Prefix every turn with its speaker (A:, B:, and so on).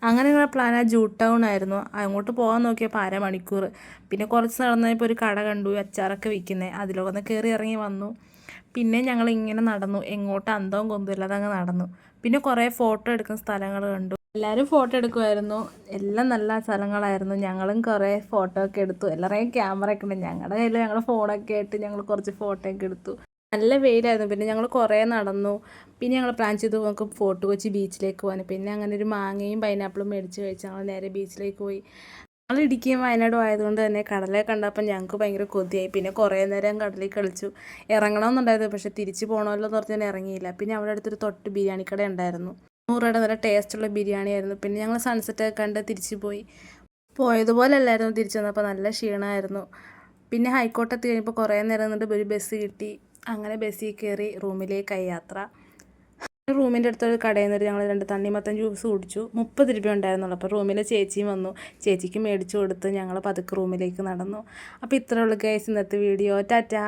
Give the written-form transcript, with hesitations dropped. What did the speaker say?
A: അങ്ങനെയുള്ള പ്ലാൻ ആ ജൂ ടൗൺ ആയിരുന്നു. അങ്ങോട്ട് പോകാൻ നോക്കിയപ്പോൾ അരമണിക്കൂർ. പിന്നെ കുറച്ച് നടന്നപ്പോൾ ഒരു കട കണ്ടു, അച്ചാറൊക്കെ വിൽക്കുന്നത്. അതിലൊന്ന് കയറി ഇറങ്ങി വന്നു. പിന്നെ ഞങ്ങൾ ഇങ്ങനെ നടന്നു, എങ്ങോട്ട് അന്തവും കൊന്തും ഇല്ലാതെ അങ്ങ് നടന്നു. പിന്നെ കുറേ ഫോട്ടോ എടുക്കുന്ന സ്ഥലങ്ങൾ കണ്ടു. എല്ലാവരും ഫോട്ടോ എടുക്കുമായിരുന്നു. എല്ലാം നല്ല സ്ഥലങ്ങളായിരുന്നു. ഞങ്ങളും കുറേ ഫോട്ടോ ഒക്കെ എടുത്തു. എല്ലാവരുടെയും ക്യാമറ ഒക്കെ ഉണ്ട്. ഞങ്ങളുടെ കയ്യിൽ ഞങ്ങളുടെ ഫോണൊക്കെ ആയിട്ട് ഞങ്ങൾ കുറച്ച് ഫോട്ടോ ഒക്കെ എടുത്തു. നല്ല വെയിലായിരുന്നു. പിന്നെ ഞങ്ങൾ കുറേ നടന്നു. പിന്നെ ഞങ്ങൾ പ്ലാൻ ചെയ്തു നമുക്ക് ഫോർട്ട് കൊച്ചി ബീച്ചിലേക്ക് പോകാൻ. പിന്നെ അങ്ങനെ ഒരു മാങ്ങയും പൈനാപ്പിളും മേടിച്ച് കഴിച്ച് ഞങ്ങൾ നേരെ ബീച്ചിലേക്ക് പോയി. ഞങ്ങൾ ഇടുക്കിയും വയനാടും ആയതുകൊണ്ട് തന്നെ കടലെ കണ്ടപ്പോൾ ഞങ്ങൾക്ക് ഭയങ്കര കൊതിയായി. പിന്നെ കുറേ നേരം കടലിൽ കളിച്ചു. ഇറങ്ങണമെന്നുണ്ടായിരുന്നു, പക്ഷേ തിരിച്ച് പോകണമല്ലോ എന്ന് പറഞ്ഞാൽ ഇറങ്ങിയില്ല. പിന്നെ അവിടെ അടുത്തൊരു തൊട്ട് ബിരിയാണി കട ഉണ്ടായിരുന്നു. 100 രൂപയുടെ നല്ല ടേസ്റ്റുള്ള ബിരിയാണി ആയിരുന്നു. പിന്നെ ഞങ്ങൾ സൺസെറ്റൊക്കെ കണ്ട് തിരിച്ച് പോയി. പോയതുപോലെ അല്ലായിരുന്നു തിരിച്ചു വന്നപ്പോൾ, നല്ല ക്ഷീണമായിരുന്നു. പിന്നെ ഹൈക്കോട്ടെത്തി കഴിഞ്ഞപ്പോൾ കുറേ നേരം നിന്നിട്ട് ഒരു ബസ് കിട്ടി. അങ്ങനെ ബസ്സിൽ കയറി റൂമിലേക്കായി യാത്ര. റൂമിൻ്റെ അടുത്തൊരു കടയിൽ നിന്നിട്ട് ഞങ്ങൾ 2 തണ്ണിമത്തൻ ജ്യൂസ് കുടിച്ചു. 30 രൂപ ഉണ്ടായിരുന്നുള്ളൂ. അപ്പോൾ റൂമിലെ ചേച്ചിയും വന്നു. ചേച്ചിക്ക് മേടിച്ചു കൊടുത്ത് ഞങ്ങൾ പതുക്കെ റൂമിലേക്ക് നടന്നു. അപ്പോൾ ഇത്രയേ ഉള്ളൂ ഗൈസ് ഇന്നത്തെ വീഡിയോ. ടാറ്റാ.